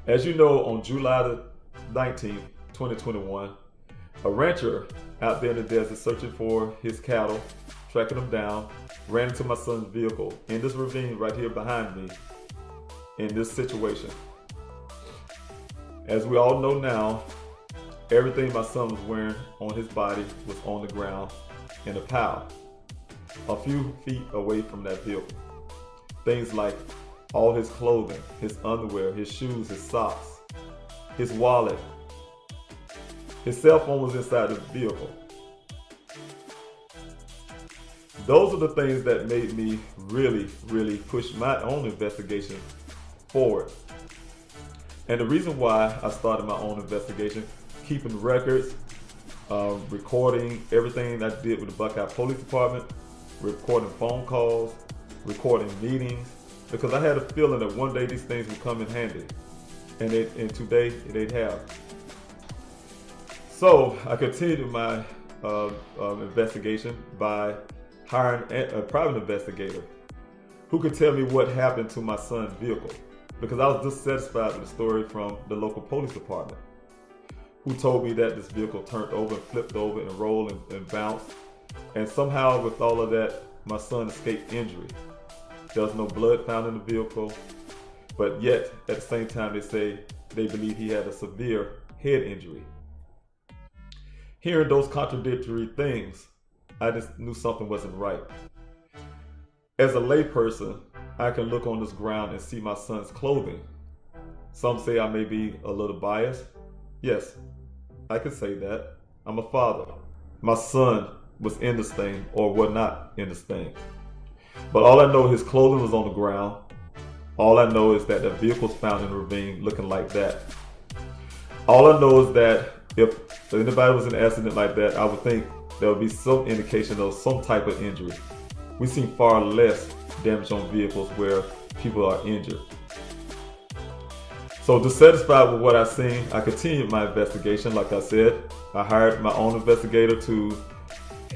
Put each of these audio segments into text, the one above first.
As you know, on July the 19th, 2021, a rancher out there in the desert searching for his cattle, tracking them down, ran into my son's vehicle in this ravine right here behind me in this situation. As we all know now, everything my son was wearing on his body was on the ground in a pile, a few feet away from that vehicle. Things like all his clothing, his underwear, his shoes, his socks, his wallet. His cell phone was inside the vehicle. Those are the things that made me really push my own investigation forward. And the reason why I started my own investigation, keeping records, recording everything I did with the Buckeye Police Department, recording phone calls, recording meetings, because I had a feeling that one day these things would come in handy, and today they have. So I continued my investigation by hiring a private investigator who could tell me what happened to my son's vehicle, because I was dissatisfied with the story from the local police department, who told me that this vehicle turned over and flipped over and rolled and bounced, and somehow with all of that, my son escaped injury. There was no blood found in the vehicle, but yet at the same time they say they believe he had a severe head injury. Hearing those contradictory things, I just knew something wasn't right. As a layperson, I can look on this ground and see my son's clothing. Some say I may be a little biased. Yes, I can say that. I'm a father. My son was in this thing or was not in this thing. But all I know, his clothing was on the ground. All I know is that the vehicle was found in the ravine looking like that. All I know is that if anybody was in an accident like that, I would think there would be some indication of some type of injury. We've seen far less damage on vehicles where people are injured. So dissatisfied with what I seen, I continued my investigation. Like I said, I hired my own investigator to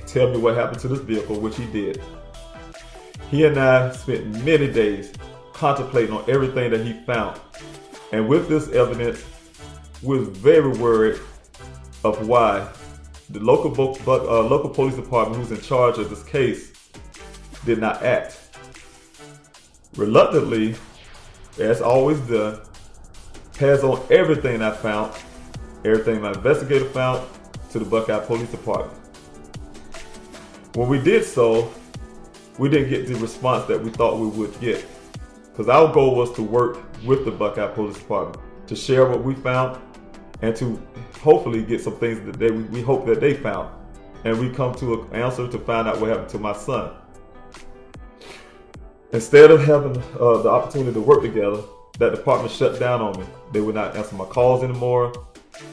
tell me what happened to this vehicle, which he did. He and I spent many days contemplating on everything that he found. And with this evidence, we was very worried of why the local police department who's in charge of this case did not act. Reluctantly, as always done, passed on everything I found, everything my investigator found, to the Buckeye Police Department. When we did so, we didn't get the response that we thought we would get, because our goal was to work with the Buckeye Police Department to share what we found and to hopefully get some things that we hope that they found, and we come to an answer to find out what happened to my son. Instead of having the opportunity to work together, that department shut down on me. They would not answer my calls anymore.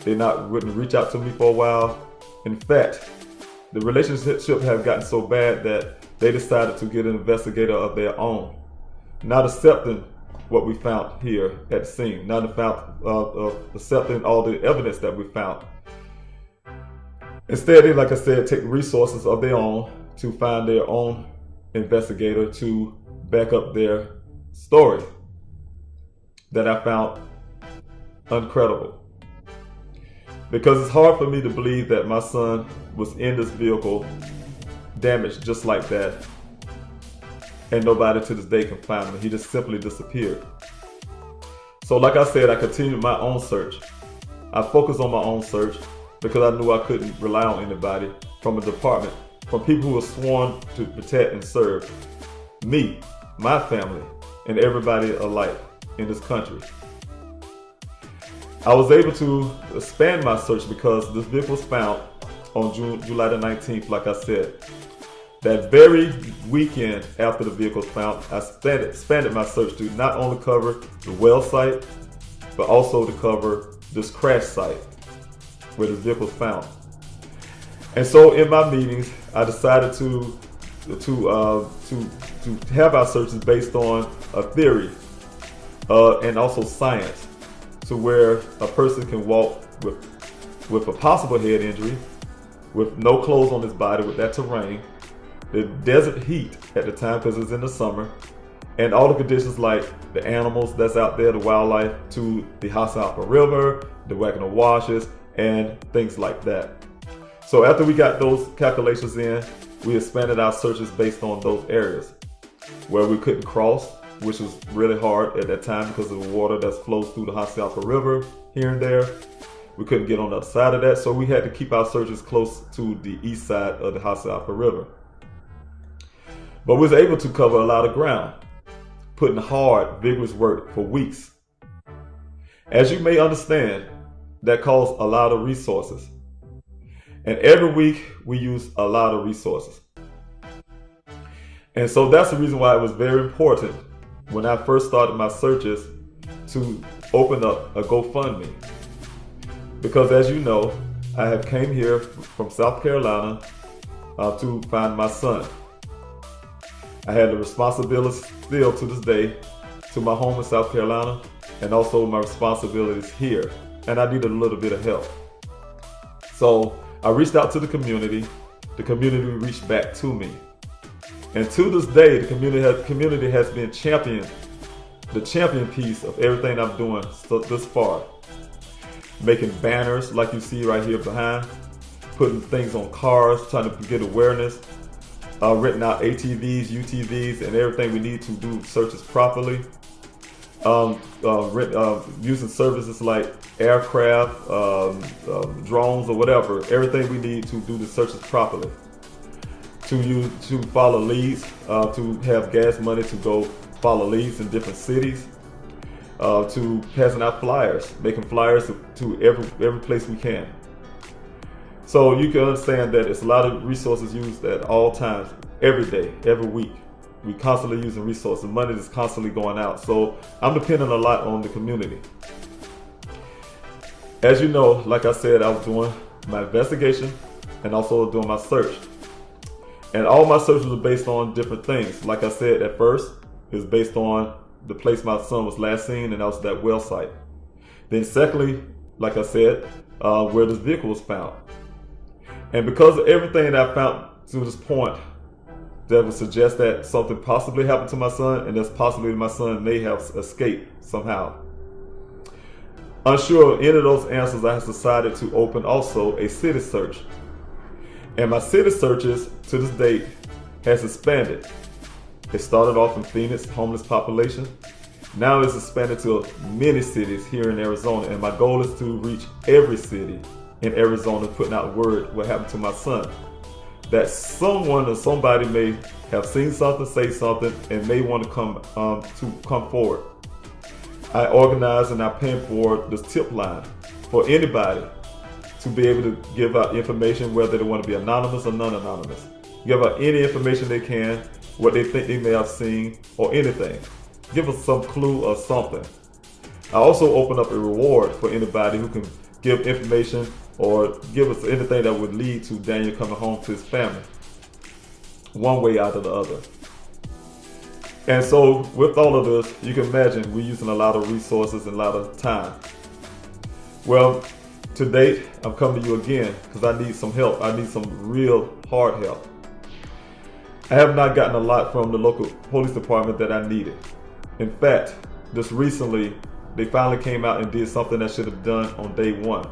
They wouldn't reach out to me for a while. In fact, the relationship had gotten so bad that they decided to get an investigator of their own, not accepting what we found here at the scene, not accepting all the evidence that we found. Instead, they, like I said, take resources of their own to find their own investigator to back up their story that I found incredible. Because it's hard for me to believe that my son was in this vehicle damaged just like that, and nobody to this day can find him. He just simply disappeared. So like I said, I continued my own search. I focused on my own search because I knew I couldn't rely on anybody from a department, from people who were sworn to protect and serve me, my family, and everybody alike in this country. I was able to expand my search because this vehicle was found on July the 19th, like I said. That very weekend after the vehicle was found, I expanded my search to not only cover the well site, but also to cover this crash site where the vehicle was found. And so in my meetings, I decided to have our searches based on a theory and also science, to where a person can walk with a possible head injury, with no clothes on his body, with that terrain, the desert heat at the time because it's in the summer, and all the conditions like the animals that's out there, the wildlife, to the Hasselhoff River, the Wagner Washes, and things like that. So after we got those calculations in, we expanded our searches based on those areas where we couldn't cross, which was really hard at that time because of the water that flows through the Hasselhoff River here and there. We couldn't get on the other side of that, so we had to keep our searches close to the east side of the Hasselhoff River. But we was able to cover a lot of ground, putting hard, vigorous work for weeks. As you may understand, that costs a lot of resources. And every week we use a lot of resources. And so that's the reason why it was very important when I first started my searches to open up a GoFundMe. Because as you know, I have came here from South Carolina to find my son. I had the responsibility still to this day to my home in South Carolina and also my responsibilities here. And I needed a little bit of help. So I reached out to the community. The community reached back to me. And to this day, the community has been the champion piece of everything I'm doing this far. Making banners like you see right here behind, putting things on cars, trying to get awareness, renting out ATVs, UTVs, and everything we need to do searches properly. Using services like aircraft, drones, or whatever, everything we need to do the searches properly. To follow leads, to have gas money to go follow leads in different cities, to passing out flyers, making flyers to every place we can. So you can understand that it's a lot of resources used at all times, every day, every week. We constantly using resources. Money is constantly going out. So I'm depending a lot on the community. As you know, like I said, I was doing my investigation and also doing my search. And all my searches were based on different things. Like I said, at first, it was based on the place my son was last seen, and that was that well site. Then secondly, like I said, where this vehicle was found. And because of everything that I found to this point, that would suggest that something possibly happened to my son, and that's possibly my son may have escaped somehow. Unsure of any of those answers, I have decided to open also a city search. And my city searches to this date has expanded. It started off in Phoenix, homeless population. Now it's expanded to many cities here in Arizona, and my goal is to reach every city in Arizona, putting out word what happened to my son. That someone or somebody may have seen something, say something, and may want to come forward. I organize and I pay for this tip line for anybody to be able to give out information, whether they want to be anonymous or non-anonymous. Give out any information they can, what they think they may have seen, or anything. Give us some clue or something. I also open up a reward for anybody who can give information or give us anything that would lead to Daniel coming home to his family, one way out of the other. And so with all of this, you can imagine we're using a lot of resources and a lot of time. Well, to date, I'm coming to you again because I need some help. I need some real hard help. I have not gotten a lot from the local police department that I needed. In fact, just recently, they finally came out and did something that should have done on day one.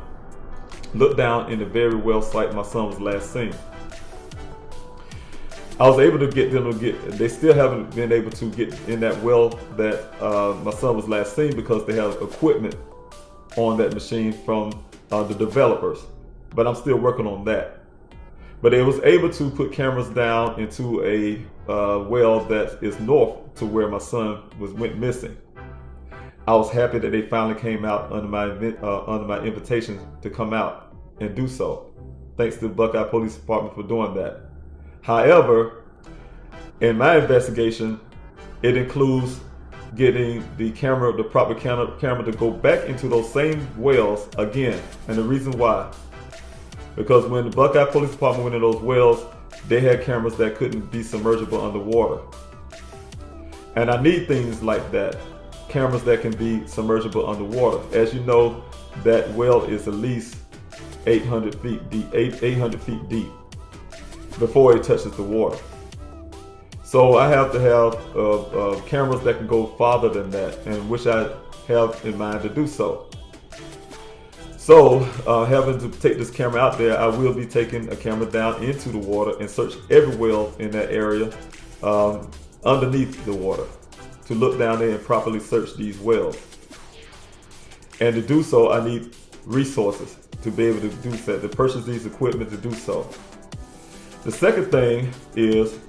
Look down in the very well site my son was last seen. I was able to get them to they still haven't been able to get in that well that my son was last seen because they have equipment on that machine from the developers. But I'm still working on that. But they was able to put cameras down into a well that is north to where my son went missing. I was happy that they finally came out under my invitation to come out and do so. Thanks to the Buckeye Police Department for doing that. However, in my investigation, it includes getting the proper camera to go back into those same wells again. And the reason why, because when the Buckeye Police Department went in those wells, they had cameras that couldn't be submergible underwater. And I need things like that. Cameras that can be submergible underwater. As you know, that well is at least 800 feet deep before it touches the water. So I have to have cameras that can go farther than that, and which I have in mind to do so. So having to take this camera out there, I will be taking a camera down into the water and search every well in that area underneath the water to look down there and properly search these wells. And to do so, I need resources to be able to do that, to purchase these equipment to do so. The second thing is,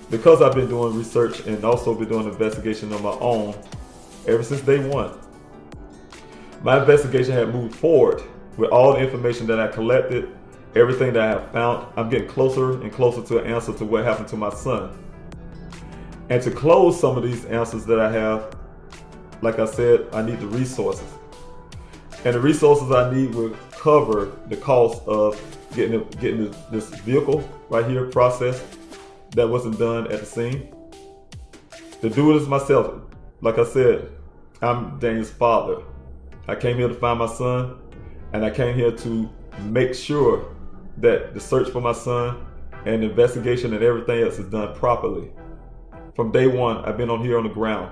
because I've been doing research and also been doing investigation on my own ever since day one, my investigation had moved forward with all the information that I collected, everything that I have found. I'm getting closer and closer to an answer to what happened to my son. And to close some of these answers that I have, like I said, I need the resources. And the resources I need will cover the cost of getting this vehicle right here processed that wasn't done at the scene. To do this myself, like I said, I'm Daniel's father. I came here to find my son, and I came here to make sure that the search for my son and the investigation and everything else is done properly. From day one, I've been on here on the ground.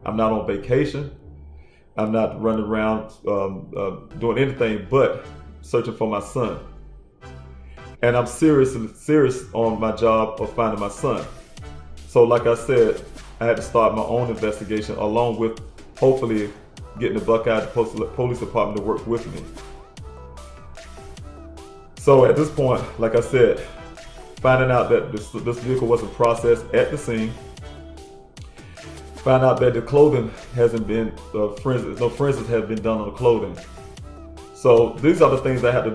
I'm not on vacation. I'm not running around doing anything but searching for my son. And I'm serious on my job of finding my son. So like I said, I had to start my own investigation along with hopefully getting the Buckeye Police Department to work with me. So at this point, like I said, finding out that this vehicle wasn't processed at the scene, find out that the clothing hasn't been, no forensics has been done on the clothing. So these are the things I have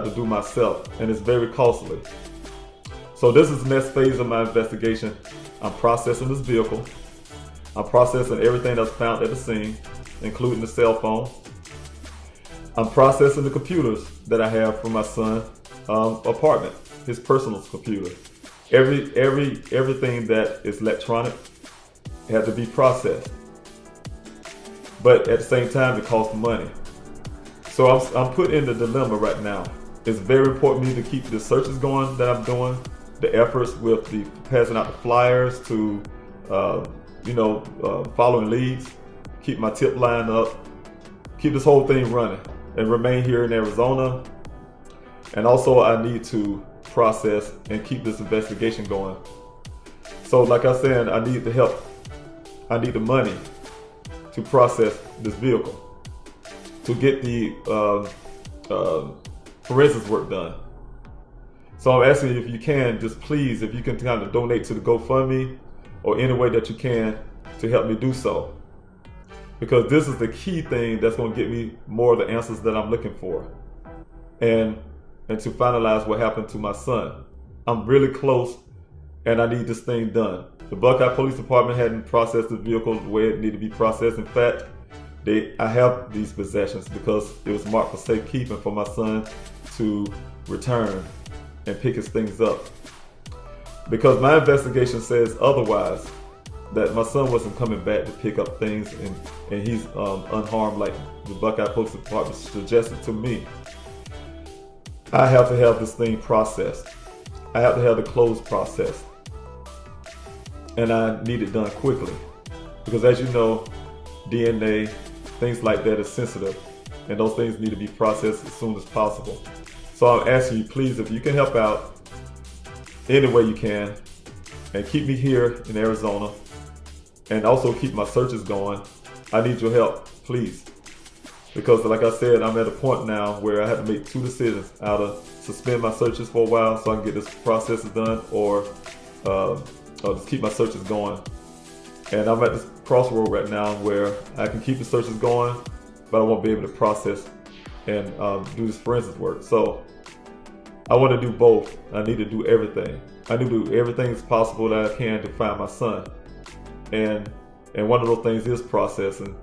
to do myself, and it's very costly. So this is the next phase of my investigation. I'm processing this vehicle. I'm processing everything that's found at the scene, including the cell phone. I'm processing the computers that I have from my son's apartment, his personal computer. Everything that is electronic had to be processed. But at the same time, it costs money. So I'm put in the dilemma right now. It's very important to me to keep the searches going that I'm doing, the efforts with the passing out the flyers to, following leads, keep my tip line up, keep this whole thing running, and remain here in Arizona. And also I need to process and keep this investigation going. So like I said, I need the help. I need the money to process this vehicle, to get the forensics work done. So I'm asking you, if you can, just please, if you can kind of donate to the GoFundMe or any way that you can to help me do so. Because this is the key thing that's going to get me more of the answers that I'm looking for. And to finalize what happened to my son. I'm really close, and I need this thing done. The Buckeye Police Department hadn't processed the vehicle the way it needed to be processed. In fact, I have these possessions because it was marked for safekeeping for my son to return and pick his things up. Because my investigation says otherwise, that my son wasn't coming back to pick up things and he's unharmed like the Buckeye Police Department suggested to me. I have to have this thing processed. I have to have the clothes processed. And I need it done quickly. Because as you know, DNA, things like that is sensitive. And those things need to be processed as soon as possible. So I'm asking you, please, if you can help out any way you can and keep me here in Arizona and also keep my searches going, I need your help, please. Because like I said, I'm at a point now where I have to make two decisions: either suspend my searches for a while so I can get this process done, or just keep my searches going. And I'm at this crossroad right now where I can keep the searches going, but I won't be able to process and do this forensics work. So I want to do both. I need to do everything. I need to do everything that's possible that I can to find my son. And one of those things is processing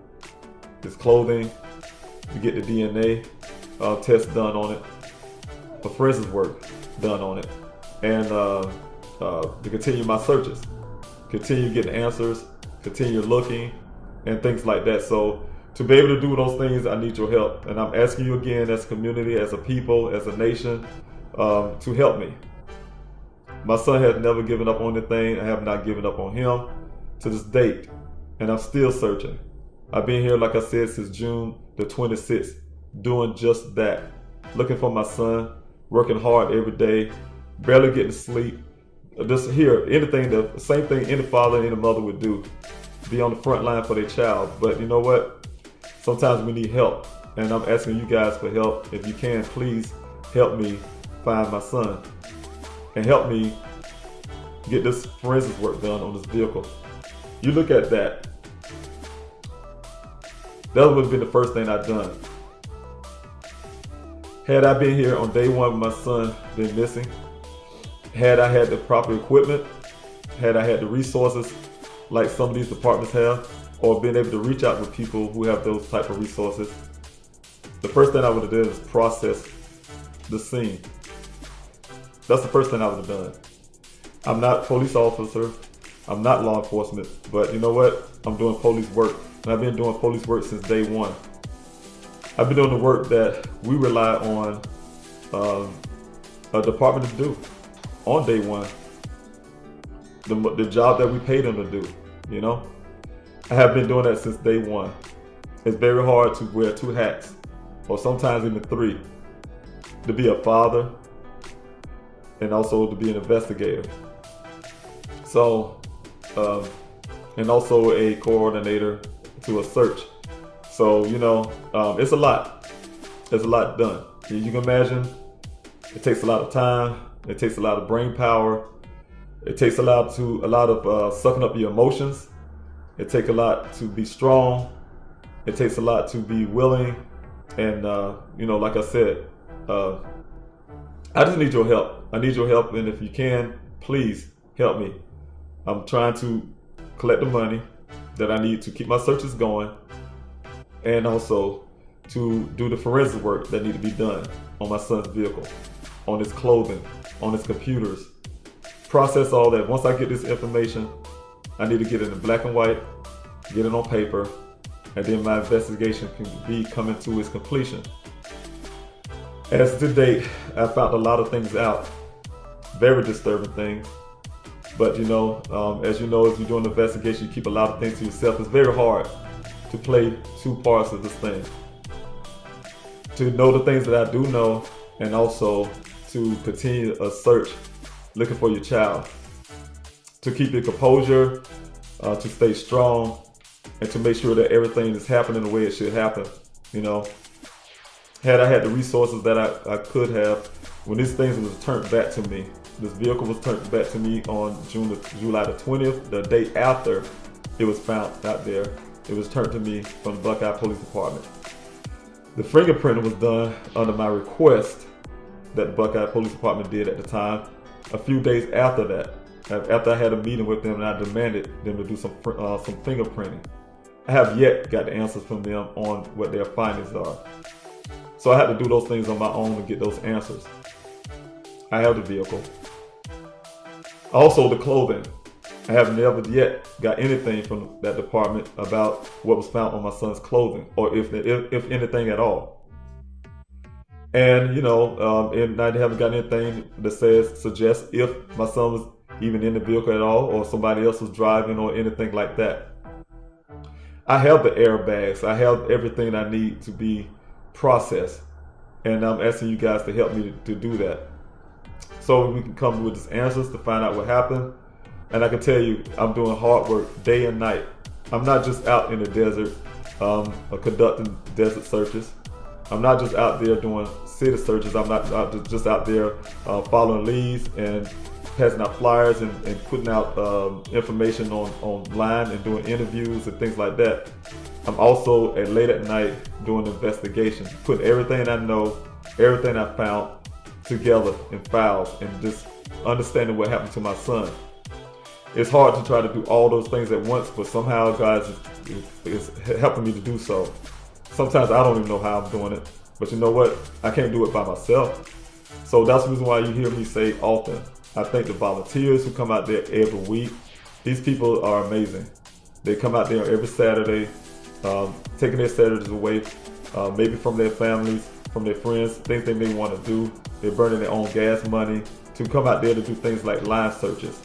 his clothing, to get the DNA test done on it, the forensics work done on it, and to continue my searches, continue getting answers, continue looking, and things like that. So to be able to do those things, I need your help. And I'm asking you again, as a community, as a people, as a nation, to help me. My son has never given up on anything. I have not given up on him to this date, and I'm still searching. I've been here, like I said, since June the 26th, doing just that. Looking for my son, working hard every day, barely getting sleep. Just here, anything, the same thing any father, any mother would do. Be on the front line for their child. But you know what? Sometimes we need help. And I'm asking you guys for help. If you can, please help me find my son. And help me get this forensics work done on this vehicle. You look at that. That would have been the first thing I'd done. Had I been here on day one with my son been missing, had I had the proper equipment, had I had the resources like some of these departments have, or been able to reach out with people who have those type of resources, the first thing I would have done is process the scene. That's the first thing I would have done. I'm not a police officer, I'm not law enforcement, but you know what? I'm doing police work, and I've been doing police work since day one. I've been doing the work that we rely on a department to do on day one. The job that we pay them to do, you know? I have been doing that since day one. It's very hard to wear two hats, or sometimes even three, to be a father and also to be an investigator. So, and also a coordinator to a search. So, you know, it's a lot. It's a lot done. You can imagine, it takes a lot of time. It takes a lot of brain power. It takes a lot of sucking up your emotions. It takes a lot to be strong. It takes a lot to be willing. And, you know, like I said, I just need your help. I need your help. And if you can, please help me. I'm trying to collect the money that I need to keep my searches going, and also to do the forensic work that need to be done on my son's vehicle, on his clothing, on his computers. Process all that. Once I get this information, I need to get it in black and white, get it on paper, and then my investigation can be coming to its completion. As to date, I found a lot of things out, very disturbing things. But you know, as you know, as you're doing the investigation, you keep a lot of things to yourself. It's very hard to play two parts of this thing. To know the things that I do know, and also to continue a search looking for your child. To keep your composure, to stay strong, and to make sure that everything is happening the way it should happen. You know, had I had the resources that I could have, when these things was turned back to me, this vehicle was turned back to me on July the 20th, the day after it was found out there. It was turned to me from the Buckeye Police Department. The fingerprinting was done under my request that the Buckeye Police Department did at the time. A few days after that, after I had a meeting with them and I demanded them to do some fingerprinting. I have yet got the answers from them on what their findings are. So I had to do those things on my own to get those answers. I have the vehicle. Also the clothing. I have never yet got anything from that department about what was found on my son's clothing, or if anything at all. And you know, and I haven't got anything that suggests if my son was even in the vehicle at all, or somebody else was driving, or anything like that. I have the airbags. I have everything I need to be processed, and I'm asking you guys to help me to do that, so we can come with these answers to find out what happened. And I can tell you, I'm doing hard work day and night. I'm not just out in the desert conducting desert searches. I'm not just out there doing city searches. I'm not just out there following leads and passing out flyers and putting out information online and doing interviews and things like that. I'm also late at night doing investigations, putting everything I know, everything I found together in files, and just understanding what happened to my son. It's hard to try to do all those things at once, but somehow God is helping me to do so. Sometimes I don't even know how I'm doing it, but you know what? I can't do it by myself. So that's the reason why you hear me say often, I thank the volunteers who come out there every week. These people are amazing. They come out there every Saturday, taking their Saturdays away, maybe from their families, from their friends, things they may want to do. They're burning their own gas money to come out there to do things like line searches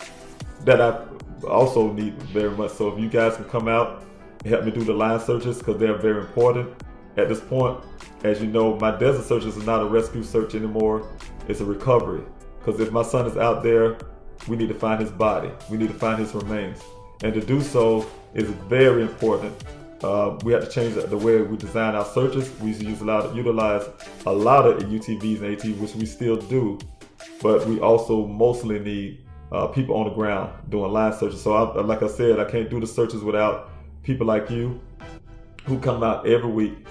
that I also need very much. So if you guys can come out and help me do the line searches, because they're very important at this point. As you know, my desert searches is not a rescue search anymore. It's a recovery. Because if my son is out there, we need to find his body. We need to find his remains. And to do so is very important. We have to change the way we design our searches. We utilize a lot of UTVs and ATVs, which we still do, but we also mostly need people on the ground doing line searches. So like I said, I can't do the searches without people like you who come out every week,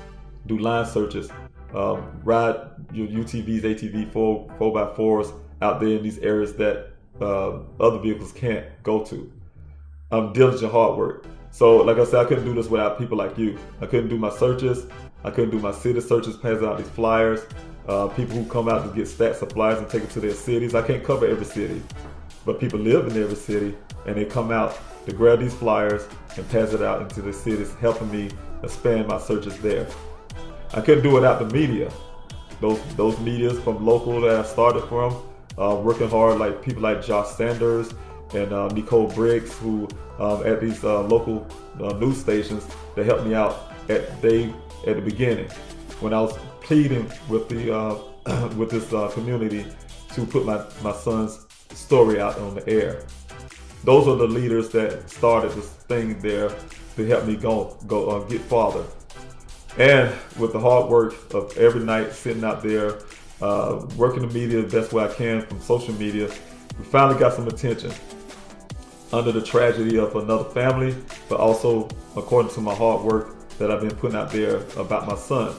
do line searches, ride your UTVs, ATV, 4x4s out there in these areas that other vehicles can't go to. Diligent hard work. So like I said, I couldn't do this without people like you. I couldn't do my searches. I couldn't do my city searches, passing out these flyers. People who come out to get stacks of flyers and take it to their cities. I can't cover every city, but people live in every city and they come out to grab these flyers and pass it out into the cities, helping me expand my searches there. I couldn't do it without the media. Those medias from local that I started from, working hard, like people like Josh Sanders and Nicole Briggs, who at these local news stations, they helped me out at the beginning when I was pleading with the with this community to put my son's story out on the air. Those are the leaders that started this thing there to help me go get farther. And with the hard work of every night sitting out there, working the media the best way I can from social media, we finally got some attention under the tragedy of another family, but also according to my hard work that I've been putting out there about my son.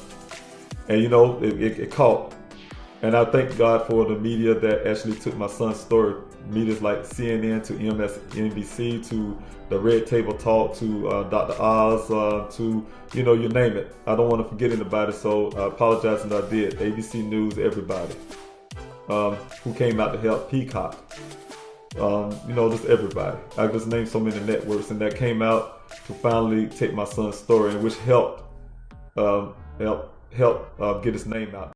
And you know, it caught. And I thank God for the media that actually took my son's story. Medias like CNN to MSNBC to the Red Table Talk to Dr. Oz to, you know, you name it. I don't want to forget anybody, so I apologize if I did. ABC News, everybody who came out to help, Peacock. You know, just everybody. I just named so many networks, and that came out to finally take my son's story, which helped get his name out.